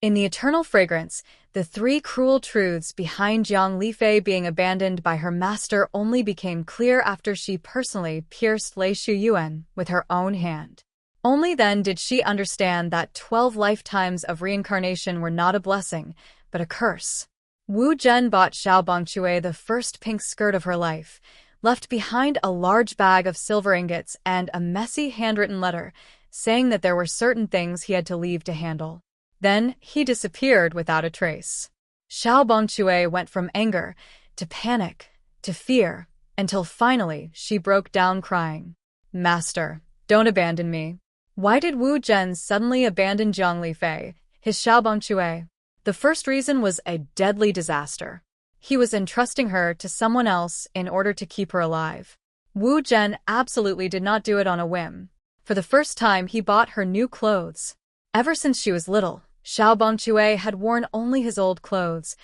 In the eternal fragrance, the three cruel truths behind Jiang Lifei being abandoned by her master only became clear after she personally pierced Lei Xiuyuan with her own hand. Only then did she understand that 12 lifetimes of reincarnation were not a blessing, but a curse. Wu Zhen bought Xiao Bang Chui the first pink skirt of her life, left behind a large bag of silver ingots and a messy handwritten letter, saying that there were certain things he had to leave to handle. Then he disappeared without a trace. Xiao Bang Chui went from anger to panic to fear, until finally she broke down crying. "Master, don't abandon me." Why did Wu Zhen suddenly abandon Jiang Li Fei, his Xiao Bang Chui? The first reason was a deadly disaster. He was entrusting her to someone else in order to keep her alive. Wu Zhen absolutely did not do it on a whim. For the first time, he bought her new clothes. Ever since she was little, Xiao Bang Chui had worn only his old clothes,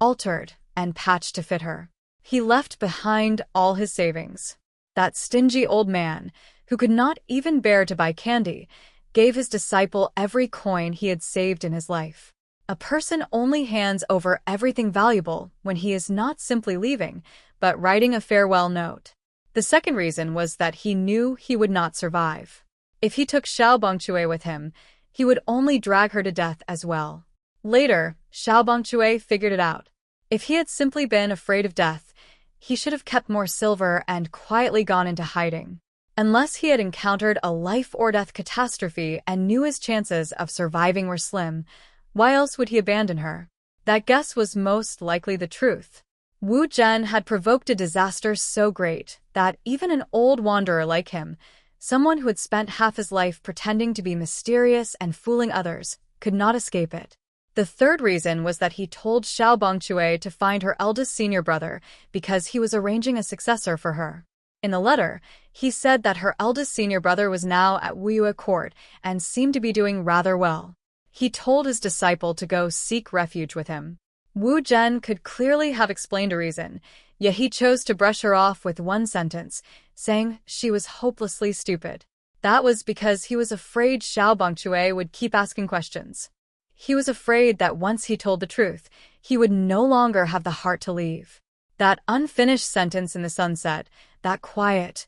altered and patched to fit her. He left behind all his savings. That stingy old man, who could not even bear to buy candy, gave his disciple every coin he had saved in his life. A person only hands over everything valuable when he is not simply leaving, but writing a farewell note. The second reason was that he knew he would not survive. If he took Xiao Bang Chui with him, he would only drag her to death as well. Later, Xiao Bang Chui figured it out. If he had simply been afraid of death, he should have kept more silver and quietly gone into hiding. Unless he had encountered a life-or-death catastrophe and knew his chances of surviving were slim, why else would he abandon her? That guess was most likely the truth. Wu Zhen had provoked a disaster so great that even an old wanderer like him, someone who had spent half his life pretending to be mysterious and fooling others, could not escape it. The third reason was that he told Xiao Bang Chui to find her eldest senior brother because he was arranging a successor for her. In the letter, he said that her eldest senior brother was now at Wuyue court and seemed to be doing rather well. He told his disciple to go seek refuge with him. Wu Zhen could clearly have explained a reason, yet he chose to brush her off with one sentence, saying she was hopelessly stupid. That was because he was afraid Xiao Bang Chui would keep asking questions. He was afraid that once he told the truth, he would no longer have the heart to leave. That unfinished sentence in the sunset, that quiet,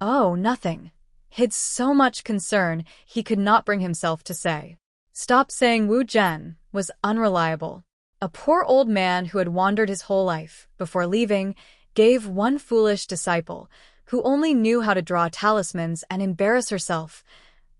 "Oh, nothing," hid so much concern he could not bring himself to say. "Stop saying Wu Zhen" was unreliable. A poor old man who had wandered his whole life, before leaving, gave one foolish disciple, who only knew how to draw talismans and embarrass herself,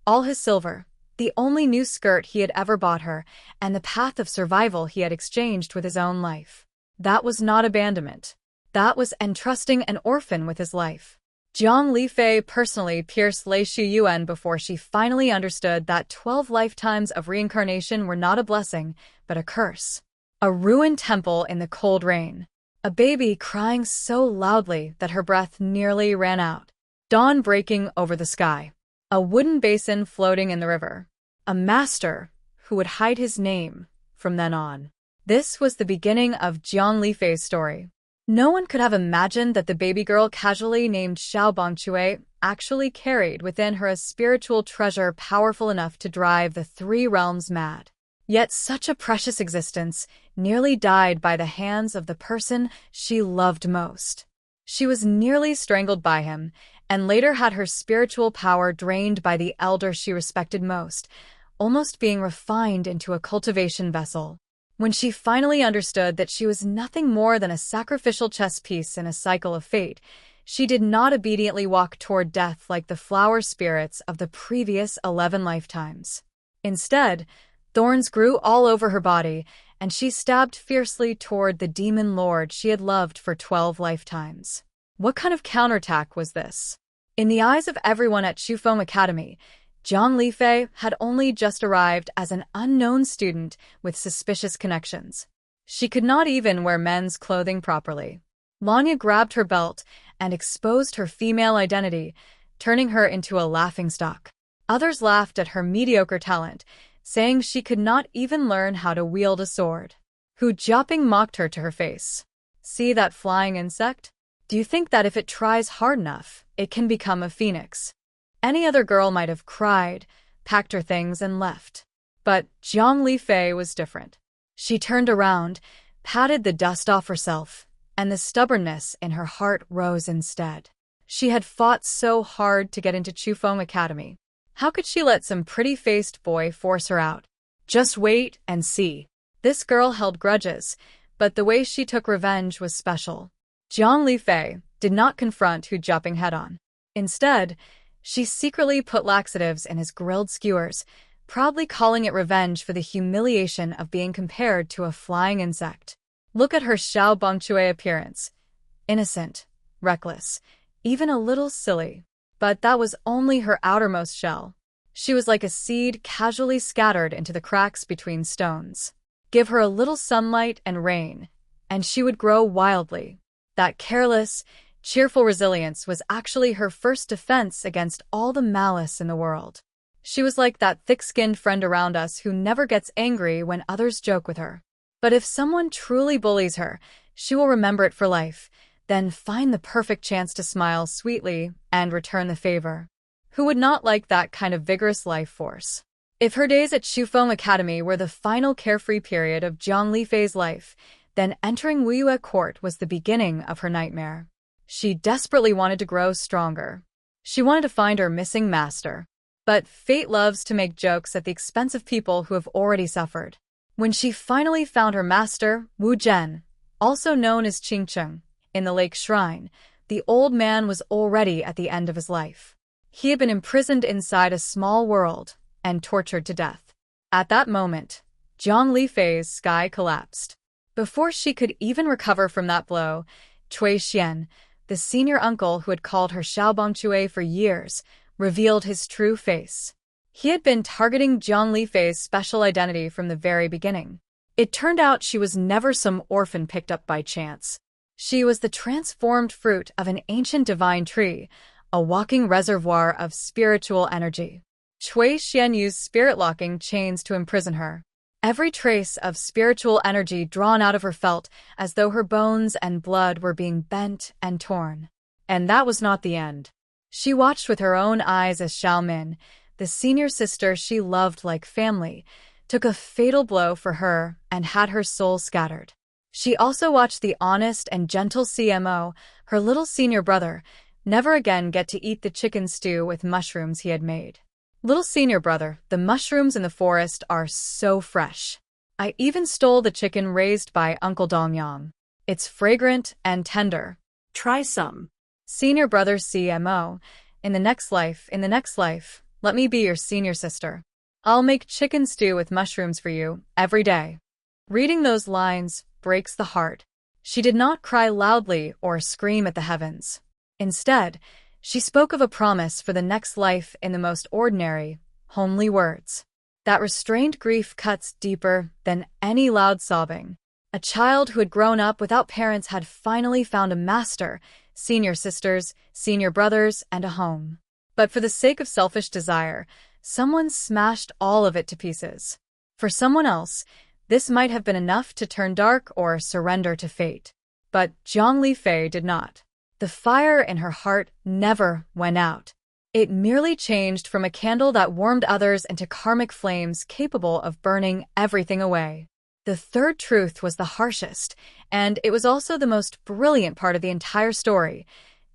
all his silver, the only new skirt he had ever bought her, and the path of survival he had exchanged with his own life. That was not abandonment. That was entrusting an orphan with his life. Jiang Li Fei personally pierced Lei Xiuyuan before she finally understood that 12 lifetimes of reincarnation were not a blessing, but a curse. A ruined temple in the cold rain. A baby crying so loudly that her breath nearly ran out. Dawn breaking over the sky. A wooden basin floating in the river. A master who would hide his name from then on. This was the beginning of Jiang Lifei's story. No one could have imagined that the baby girl casually named Xiao Bang Chui actually carried within her a spiritual treasure powerful enough to drive the three realms mad. Yet such a precious existence nearly died by the hands of the person she loved most. She was nearly strangled by him, and later had her spiritual power drained by the elder she respected most, almost being refined into a cultivation vessel. When she finally understood that she was nothing more than a sacrificial chess piece in a cycle of fate, she did not obediently walk toward death like the flower spirits of the previous 11 lifetimes. Instead, thorns grew all over her body, and she stabbed fiercely toward the demon lord she had loved for 12 lifetimes. What kind of counterattack was this? In the eyes of everyone at Chufeng Academy, Jiang Lifei had only just arrived as an unknown student with suspicious connections. She could not even wear men's clothing properly. Lanya grabbed her belt and exposed her female identity, turning her into a laughingstock. Others laughed at her mediocre talent, saying she could not even learn how to wield a sword. Hu Jiaping mocked her to her face. "See that flying insect? Do you think that if it tries hard enough, it can become a phoenix?" Any other girl might have cried, packed her things, and left. But Jiang Li Fei was different. She turned around, patted the dust off herself, and the stubbornness in her heart rose instead. She had fought so hard to get into Chufeng Academy. How could she let some pretty-faced boy force her out? Just wait and see. This girl held grudges, but the way she took revenge was special. Jiang Li Fei did not confront Hu Jumping head-on. Instead, she secretly put laxatives in his grilled skewers, proudly calling it revenge for the humiliation of being compared to a flying insect. Look at her Xiao Bang Chui appearance. Innocent, reckless, even a little silly. But that was only her outermost shell. She was like a seed casually scattered into the cracks between stones. Give her a little sunlight and rain, and she would grow wildly. That careless, cheerful resilience was actually her first defense against all the malice in the world. She was like that thick-skinned friend around us who never gets angry when others joke with her. But if someone truly bullies her, she will remember it for life, then find the perfect chance to smile sweetly and return the favor. Who would not like that kind of vigorous life force? If her days at Chufeng Academy were the final carefree period of Jiang Li Fei's life, then entering Wuyue Court was the beginning of her nightmare. She desperately wanted to grow stronger. She wanted to find her missing master. But fate loves to make jokes at the expense of people who have already suffered. When she finally found her master, Wu Zhen, also known as Qingqiu, in the lake shrine, the old man was already at the end of his life. He had been imprisoned inside a small world and tortured to death. At that moment, Jiang Li Fei's sky collapsed. Before she could even recover from that blow, Cui Xian, the senior uncle who had called her Xiao Bang Chui for years, revealed his true face. He had been targeting Jiang Li Fei's special identity from the very beginning. It turned out she was never some orphan picked up by chance. She was the transformed fruit of an ancient divine tree, a walking reservoir of spiritual energy. Cui Xian used spirit-locking chains to imprison her. Every trace of spiritual energy drawn out of her felt as though her bones and blood were being bent and torn. And that was not the end. She watched with her own eyes as Xiao Min, the senior sister she loved like family, took a fatal blow for her and had her soul scattered. She also watched the honest and gentle CMO, her little senior brother, never again get to eat the chicken stew with mushrooms he had made. Little senior brother, the mushrooms in the forest are so fresh. I even stole the chicken raised by Uncle Dongyang. It's fragrant and tender. Try some. Senior brother CMO, in the next life, let me be your senior sister. I'll make chicken stew with mushrooms for you every day. Reading those lines breaks the heart. She did not cry loudly or scream at the heavens. Instead, she spoke of a promise for the next life in the most ordinary, homely words. That restrained grief cuts deeper than any loud sobbing. A child who had grown up without parents had finally found a master, senior sisters, senior brothers, and a home. But for the sake of selfish desire, someone smashed all of it to pieces. For someone else, this might have been enough to turn dark or surrender to fate. But Jiang Li Fei did not. The fire in her heart never went out. It merely changed from a candle that warmed others into karmic flames capable of burning everything away. The third truth was the harshest, and it was also the most brilliant part of the entire story.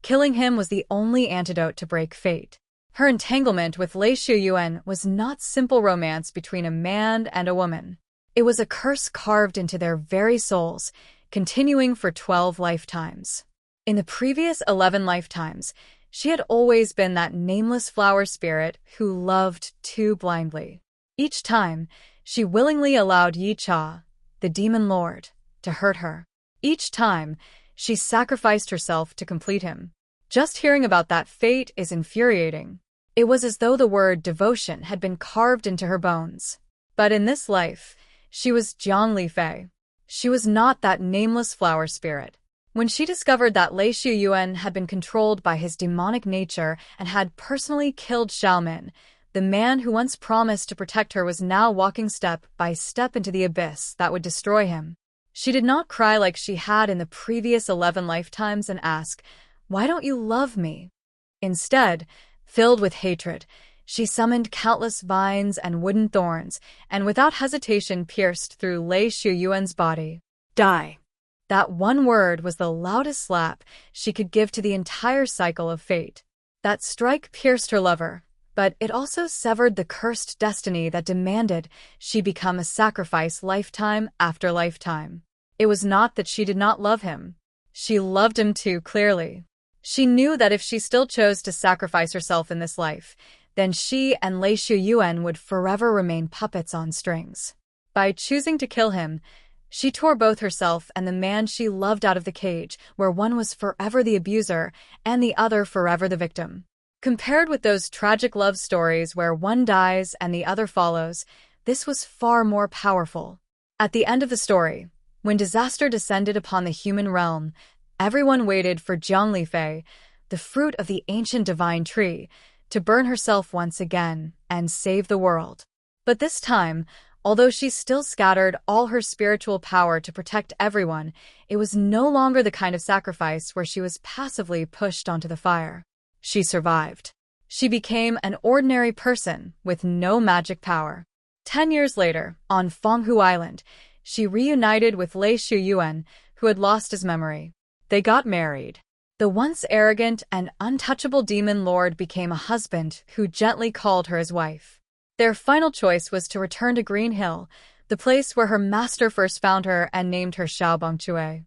Killing him was the only antidote to break fate. Her entanglement with Lei Xiuyuan was not simple romance between a man and a woman. It was a curse carved into their very souls, continuing for 12 lifetimes. In the previous 11 lifetimes, she had always been that nameless flower spirit who loved too blindly. Each time, she willingly allowed Yi Cha, the demon lord, to hurt her. Each time, she sacrificed herself to complete him. Just hearing about that fate is infuriating. It was as though the word devotion had been carved into her bones. But in this life, she was Jiang Li Fei. She was not that nameless flower spirit. When she discovered that Lei Xiuyuan had been controlled by his demonic nature and had personally killed Xiaomin, the man who once promised to protect her was now walking step by step into the abyss that would destroy him. She did not cry like she had in the previous 11 lifetimes and ask, "Why don't you love me?" Instead, filled with hatred, She summoned countless vines and wooden thorns, and without hesitation pierced through Lei Xiuyuan's body. Die. That one word was the loudest slap she could give to the entire cycle of fate. That strike pierced her lover, but it also severed the cursed destiny that demanded she become a sacrifice lifetime after lifetime. It was not that she did not love him. She loved him too clearly. She knew that if she still chose to sacrifice herself in this life, then she and Lei Xiuyuan would forever remain puppets on strings. By choosing to kill him, she tore both herself and the man she loved out of the cage, where one was forever the abuser and the other forever the victim. Compared with those tragic love stories where one dies and the other follows, this was far more powerful. At the end of the story, when disaster descended upon the human realm, everyone waited for Jiang Li Fei, the fruit of the ancient divine tree, to burn herself once again and save the world. But this time, although she still scattered all her spiritual power to protect everyone, it was no longer the kind of sacrifice where she was passively pushed onto the fire. She survived. She became an ordinary person with no magic power. 10 years later, on Fenghu Island, she reunited with Lei Xiu Yuan, who had lost his memory. They got married. The once arrogant and untouchable demon lord became a husband who gently called her his wife. Their final choice was to return to Green Hill, the place where her master first found her and named her Xiao Bang Chui.